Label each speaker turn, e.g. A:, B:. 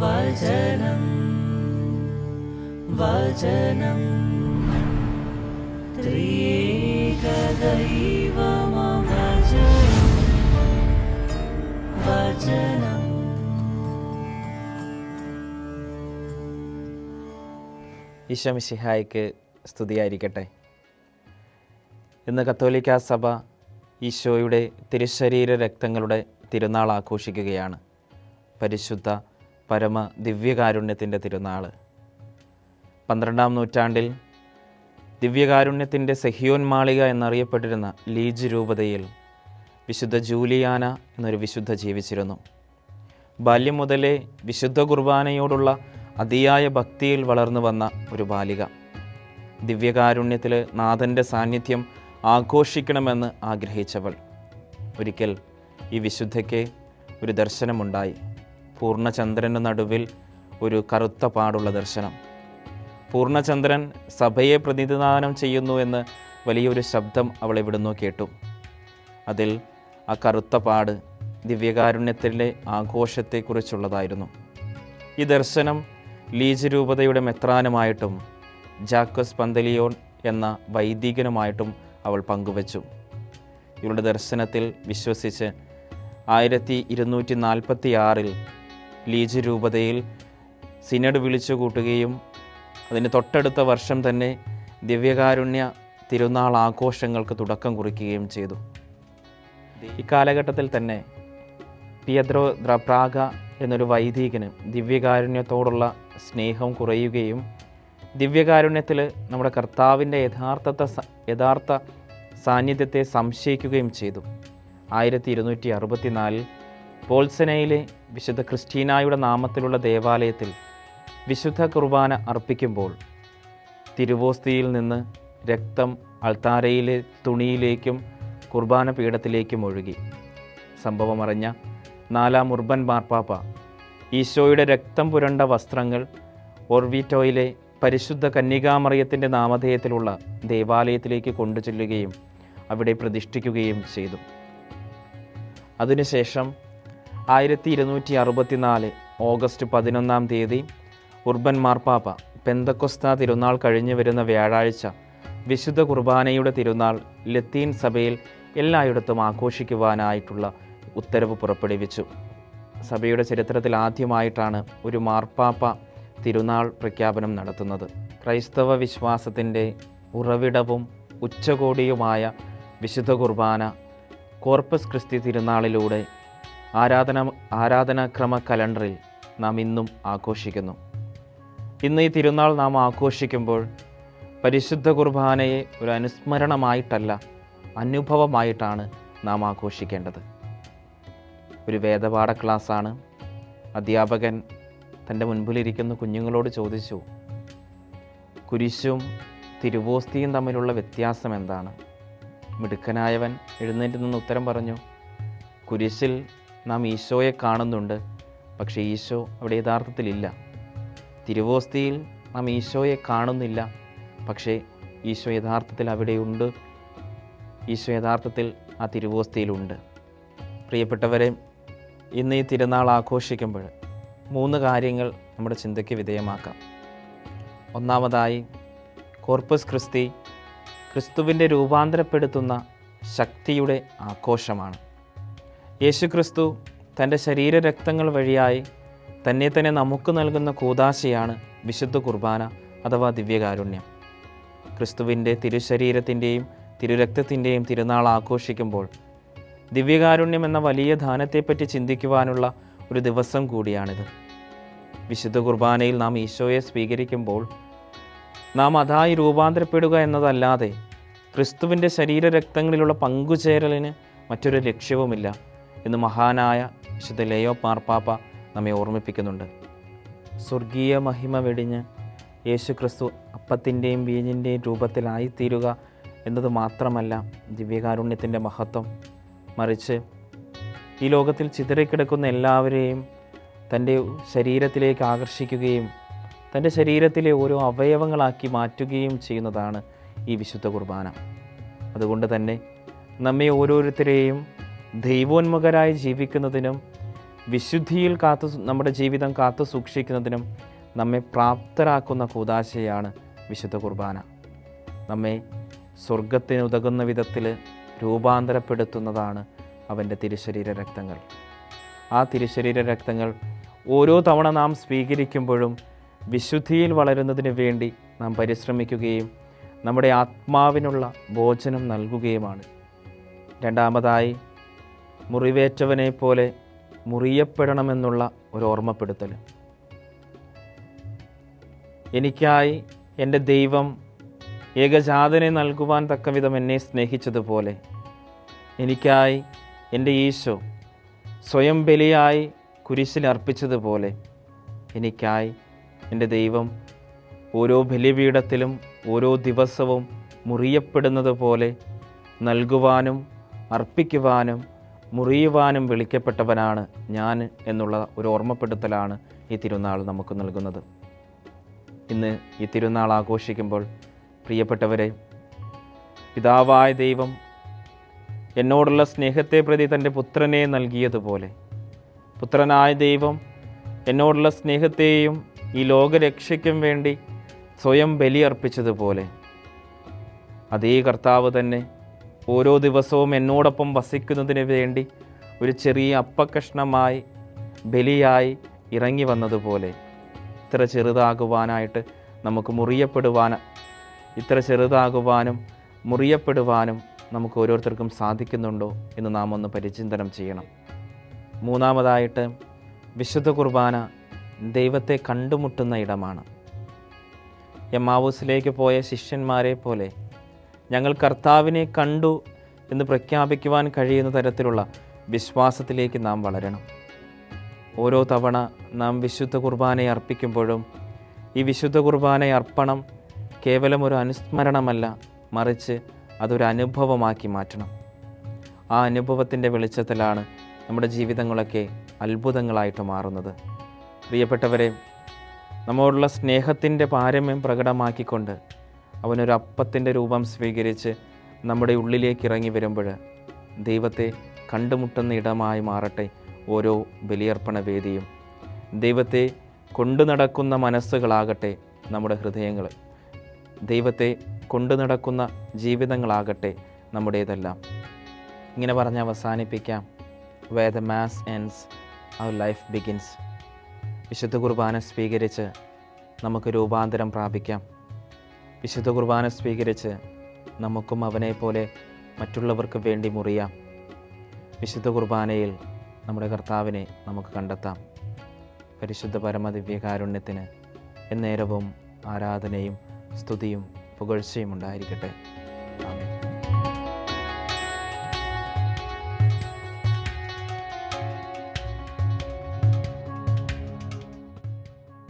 A: വചനം വചനം ത്രിയേക ദൈവമം വചനം.
B: ഈശോ മിശിഹായ്ക്ക് സ്തുതിയായിരിക്കട്ടെ. ഇന്ന് കത്തോലിക്കാ സഭ ഈശോയുടെ തിരുശരീര രക്തങ്ങളുടെ തിരുനാൾ ആഘോഷിക്കുകയാണ്. പരിശുദ്ധ പരമ ദിവ്യകാരുണ്യത്തിൻ്റെ തിരുനാൾ. 12-ാം നൂറ്റാണ്ടിൽ ദിവ്യകാരുണ്യത്തിൻ്റെ സെഹിയോൻ മാളിക എന്നറിയപ്പെട്ടിരുന്ന ലീജ് രൂപതയിൽ വിശുദ്ധ ജൂലിയാന എന്നൊരു വിശുദ്ധ ജീവിച്ചിരുന്നു. ബാല്യം മുതലേ വിശുദ്ധ കുർബാനയോടുള്ള അതിയായ ഭക്തിയിൽ വളർന്നു വന്ന ഒരു ബാലിക. ദിവ്യകാരുണ്യത്തിൽ നാഥൻ്റെ സാന്നിധ്യം ആഘോഷിക്കണമെന്ന് ആഗ്രഹിച്ചവൾ. ഒരിക്കൽ ഈ വിശുദ്ധയ്ക്ക് ഒരു ദർശനമുണ്ടായി. പൂർണ്ണചന്ദ്രന് നടുവിൽ ഒരു കറുത്ത പാടുള്ള ദർശനം. പൂർണ്ണചന്ദ്രൻ സഭയെ പ്രതിനിധാനം ചെയ്യുന്നു എന്ന് വലിയൊരു ശബ്ദം അവൾ എവിടുന്നോ കേട്ടു. അതിൽ ആ കറുത്ത പാട് ദിവ്യകാരുണ്യത്തിൻ്റെ ആഘോഷത്തെക്കുറിച്ചുള്ളതായിരുന്നു. ഈ ദർശനം ലീജ് രൂപതയുടെ മെത്രാനുമായിട്ടും ജാക്കോസ് പന്തലിയോൺ എന്ന വൈദികനുമായിട്ടും അവൾ പങ്കുവച്ചു. ഇവരുടെ ദർശനത്തിൽ വിശ്വസിച്ച് 1246 ലീജ് രൂപതയിൽ സിനഡ് വിളിച്ചു കൂട്ടുകയും അതിന് തൊട്ടടുത്ത വർഷം തന്നെ ദിവ്യകാരുണ്യ തിരുനാൾ ആഘോഷങ്ങൾക്ക് തുടക്കം കുറിക്കുകയും ചെയ്തു. ഈ കാലഘട്ടത്തിൽ തന്നെ പിയദ്രോ ദ്രപ്രാഗ എന്നൊരു വൈദികന് ദിവ്യകാരുണ്യത്തോടുള്ള സ്നേഹം കുറയുകയും ദിവ്യകാരുണ്യത്തിൽ നമ്മുടെ കർത്താവിൻ്റെ യഥാർത്ഥ സാന്നിധ്യത്തെ സംശയിക്കുകയും ചെയ്തു. 1264 പോൾസനയിലെ വിശുദ്ധ ക്രിസ്റ്റീനായുടെ നാമത്തിലുള്ള ദേവാലയത്തിൽ വിശുദ്ധ കുർബാന അർപ്പിക്കുമ്പോൾ തിരുവോസ്തിയിൽ നിന്ന് രക്തം അൾത്താരയിലെ തുണിയിലേക്കും കുർബാന പീഠത്തിലേക്കും ഒഴുകി. സംഭവമറിഞ്ഞ 4-ാം ഉർബൻ മാർപ്പാപ്പ ഈശോയുടെ രക്തം പുരണ്ട വസ്ത്രങ്ങൾ ഓർവിറ്റോയിലെ പരിശുദ്ധ കന്യകാമറിയത്തിൻ്റെ നാമധേയത്തിലുള്ള ദേവാലയത്തിലേക്ക് കൊണ്ടുചെല്ലുകയും അവിടെ പ്രതിഷ്ഠിക്കുകയും ചെയ്തു. അതിനുശേഷം 1264 ഓഗസ്റ്റ് 11-ാം തീയതി ഉർബൻ മാർപ്പാപ്പ പെന്തക്കൊസ്താ തിരുനാൾ കഴിഞ്ഞു വരുന്ന വ്യാഴാഴ്ച വിശുദ്ധ കുർബാനയുടെ തിരുനാൾ ലത്തീൻ സഭയിൽ എല്ലായിടത്തും ആഘോഷിക്കുവാനായിട്ടുള്ള ഉത്തരവ് പുറപ്പെടുവിച്ചു. സഭയുടെ ചരിത്രത്തിൽ ആദ്യമായിട്ടാണ് ഒരു മാർപ്പാപ്പ തിരുനാൾ പ്രഖ്യാപനം നടത്തുന്നത്. ക്രൈസ്തവ വിശ്വാസത്തിൻ്റെ ഉറവിടവും ഉച്ചകോടിയുമായ വിശുദ്ധ കുർബാന കോർപ്പസ് ക്രിസ്തി തിരുനാളിലൂടെ ആരാധനാക്രമ കലണ്ടറിൽ നാം ഇന്നും ആഘോഷിക്കുന്നു. ഇന്ന് ഈ തിരുനാൾ നാം ആഘോഷിക്കുമ്പോൾ പരിശുദ്ധ കുർബാനയെ ഒരു അനുസ്മരണമായിട്ടല്ല, അനുഭവമായിട്ടാണ് നാം ആഘോഷിക്കേണ്ടത്. ഒരു വേദപാഠ ക്ലാസ്സാണ്. അധ്യാപകൻ തൻ്റെ മുൻപിലിരിക്കുന്ന കുഞ്ഞുങ്ങളോട് ചോദിച്ചു, കുരിശും തിരുവോസ്തിയും തമ്മിലുള്ള വ്യത്യാസം എന്താണ്? മിടുക്കനായവൻ എഴുന്നേറ്റ് നിന്ന് ഉത്തരം പറഞ്ഞു, കുരിശിൽ നാം ഈശോയെ കാണുന്നുണ്ട്, പക്ഷേ ഈശോ അവിടെ യഥാർത്ഥത്തിലില്ല. തിരുവോസ്തിയിൽ നാം ഈശോയെ കാണുന്നില്ല, പക്ഷേ ഈശോ യഥാർത്ഥത്തിൽ അവിടെയുണ്ട്. ഈശോ യഥാർത്ഥത്തിൽ ആ തിരുവോസ്തിയിലുണ്ട്. പ്രിയപ്പെട്ടവരെ, ഇന്ന് ഈ തിരുനാൾ ആഘോഷിക്കുമ്പോൾ 3 കാര്യങ്ങൾ നമ്മുടെ ചിന്തയ്ക്ക് വിധേയമാക്കാം. ഒന്നാമതായി, കോർപ്പസ് ക്രിസ്തി ക്രിസ്തുവിൻ്റെ രൂപാന്തരപ്പെടുത്തുന്ന ശക്തിയുടെ ആഘോഷമാണ്. യേശു ക്രിസ്തു തൻ്റെ ശരീരരക്തങ്ങൾ വഴിയായി തന്നെ നമുക്ക് നൽകുന്ന കൂദാശയാണ് വിശുദ്ധ കുർബാന അഥവാ ദിവ്യകാരുണ്യം. ക്രിസ്തുവിൻ്റെ തിരുശരീരത്തിൻ്റെയും തിരുരക്തത്തിൻ്റെയും തിരുനാൾ ആഘോഷിക്കുമ്പോൾ ദിവ്യകാരുണ്യം എന്ന വലിയ ദാനത്തെപ്പറ്റി ചിന്തിക്കുവാനുള്ള ഒരു ദിവസം കൂടിയാണിത്. വിശുദ്ധ കുർബാനയിൽ നാം ഈശോയെ സ്വീകരിക്കുമ്പോൾ നാം അതായി രൂപാന്തരപ്പെടുക എന്നതല്ലാതെ ക്രിസ്തുവിൻ്റെ ശരീരരക്തങ്ങളിലുള്ള പങ്കുചേരലിന് മറ്റൊരു ലക്ഷ്യവുമില്ല എന്ന് മഹാനായ വിശുദ്ധ ലെയോ മാർപ്പാപ്പ നമ്മെ ഓർമ്മിപ്പിക്കുന്നുണ്ട്. സ്വർഗീയ മഹിമ വെടിഞ്ഞ് യേശു ക്രിസ്തു അപ്പത്തിൻ്റെയും വീഞ്ഞിൻ്റെയും രൂപത്തിലായിത്തീരുക എന്നത് മാത്രമല്ല ദിവ്യകാരുണ്യത്തിൻ്റെ മഹത്വം, മറിച്ച് ഈ ലോകത്തിൽ ചിതറിക്കിടക്കുന്ന എല്ലാവരെയും തൻ്റെ ശരീരത്തിലേക്ക് ആകർഷിക്കുകയും തൻ്റെ ശരീരത്തിലെ ഓരോ അവയവങ്ങളാക്കി മാറ്റുകയും ചെയ്യുന്നതാണ് ഈ വിശുദ്ധ കുർബാന. അതുകൊണ്ട് തന്നെ നമ്മെ ഓരോരുത്തരെയും ദൈവോന്മുഖരായി ജീവിക്കുന്നതിനും വിശുദ്ധിയിൽ നമ്മുടെ ജീവിതം കാത്തു സൂക്ഷിക്കുന്നതിനും നമ്മെ പ്രാപ്തരാക്കുന്ന കൂദാശയാണ് വിശുദ്ധ കുർബാന. നമ്മെ സ്വർഗത്തിന് ഉതകുന്ന വിധത്തിൽ രൂപാന്തരപ്പെടുത്തുന്നതാണ് അവൻ്റെ തിരുശരീര രക്തങ്ങൾ. ആ തിരുശരീര രക്തങ്ങൾ ഓരോ തവണ നാം സ്വീകരിക്കുമ്പോഴും വിശുദ്ധിയിൽ വളരുന്നതിന് വേണ്ടി നാം പരിശ്രമിക്കുകയും നമ്മുടെ ആത്മാവിനുള്ള ഭോജനം നൽകുകയുമാണ്. രണ്ടാമതായി, മുറിവേറ്റവനെ പോലെ മുറിയപ്പെടണമെന്നുള്ള ഒരു ഓർമ്മപ്പെടുത്തൽ. എനിക്കായി എൻ്റെ ദൈവം ഏകജാതനെ നൽകുവാൻ തക്കവിധം എന്നെ സ്നേഹിച്ചതുപോലെ എനിക്കായി എൻ്റെ ഈശോ സ്വയം ബലിയായി കുരിശിൽ അർപ്പിച്ചതുപോലെ എനിക്കായി എൻ്റെ ദൈവം ഓരോ ബലിപീഠത്തിലും ഓരോ ദിവസവും മുറിയപ്പെടുന്നത് പോലെ നൽകുവാനും അർപ്പിക്കുവാനും മുറിയുവാനും വിളിക്കപ്പെട്ടവനാണ് ഞാൻ എന്നുള്ള ഒരു ഓർമ്മപ്പെടുത്തലാണ് ഈ തിരുനാൾ നമുക്ക് നൽകുന്നത്. ഇന്ന് ഈ തിരുനാൾ ആഘോഷിക്കുമ്പോൾ പ്രിയപ്പെട്ടവരെ, പിതാവായ ദൈവം എന്നോടുള്ള സ്നേഹത്തെ പ്രതി തൻ്റെ പുത്രനെ നൽകിയതുപോലെ പുത്രനായ ദൈവം എന്നോടുള്ള സ്നേഹത്തെയും ഈ ലോകരക്ഷയ്ക്കും വേണ്ടി സ്വയം ബലിയർപ്പിച്ചതുപോലെ അതേ കർത്താവ് തന്നെ ഓരോ ദിവസവും എന്നോടൊപ്പം വസിക്കുന്നതിന് വേണ്ടി ഒരു ചെറിയ അപ്പക്കഷ്ണമായി ബലിയായി ഇറങ്ങി വന്നതുപോലെ ഇത്ര ചെറുതാകുവാനായിട്ട് നമുക്ക് ഇത്ര ചെറുതാകുവാനും മുറിയപ്പെടുവാനും നമുക്ക് ഓരോരുത്തർക്കും സാധിക്കുന്നുണ്ടോ എന്ന് നാം ഒന്ന് പരിചിന്തനം ചെയ്യണം. മൂന്നാമതായിട്ട്, വിശുദ്ധ കുർബാന ദൈവത്തെ കണ്ടുമുട്ടുന്ന ഇടമാണ്. എമ്മാവൂസിലേക്ക് പോയ ശിഷ്യന്മാരെ പോലെ ഞങ്ങൾ കർത്താവിനെ കണ്ടു എന്ന് പ്രഖ്യാപിക്കുവാൻ കഴിയുന്ന തരത്തിലുള്ള വിശ്വാസത്തിലേക്ക് നാം വളരണം. ഓരോ തവണ നാം വിശുദ്ധ കുർബാനയെ അർപ്പിക്കുമ്പോഴും ഈ വിശുദ്ധ കുർബാന അർപ്പണം കേവലം ഒരു അനുസ്മരണമല്ല, മറിച്ച് അതൊരു അനുഭവമാക്കി മാറ്റണം. ആ അനുഭവത്തിൻ്റെ വെളിച്ചത്തിലാണ് നമ്മുടെ ജീവിതങ്ങളൊക്കെ അത്ഭുതങ്ങളായിട്ട് മാറുന്നത്. പ്രിയപ്പെട്ടവരെ, നമ്മോടുള്ള സ്നേഹത്തിൻ്റെ പാരമ്യം പ്രകടമാക്കിക്കൊണ്ട് അവനൊരു അപ്പത്തിൻ്റെ രൂപം സ്വീകരിച്ച് നമ്മുടെ ഉള്ളിലേക്ക് ഇറങ്ങി വരുമ്പോൾ ദൈവത്തെ കണ്ടുമുട്ടുന്ന ഇടമായി മാറട്ടെ ഓരോ ബലിയർപ്പണ വേദിയും. ദൈവത്തെ കൊണ്ടു നടക്കുന്ന മനസ്സുകളാകട്ടെ നമ്മുടെ ഹൃദയങ്ങൾ. ദൈവത്തെ കൊണ്ടു നടക്കുന്ന ജീവിതങ്ങളാകട്ടെ നമ്മുടേതെല്ലാം. ഇങ്ങനെ പറഞ്ഞ് അവസാനിപ്പിക്കാം. Where the mass ends, our life begins. വിശുദ്ധ കുർബാന സ്വീകരിച്ച് നമുക്ക് രൂപാന്തരം പ്രാപിക്കാം. വിശുദ്ധ കുർബാന സ്വീകരിച്ച് നമുക്കും അവനെ പോലെ മറ്റുള്ളവർക്ക് വേണ്ടി മുറിയാം. വിശുദ്ധ കുർബാനയിൽ നമ്മുടെ കർത്താവിനെ നമുക്ക് കണ്ടെത്താം. പരിശുദ്ധ പരമദിവ്യകാരുണ്യത്തിന് എന്നേരവും ആരാധനയും സ്തുതിയും പുകഴ്ചയും ഉണ്ടായിരിക്കട്ടെ. ആമേൻ.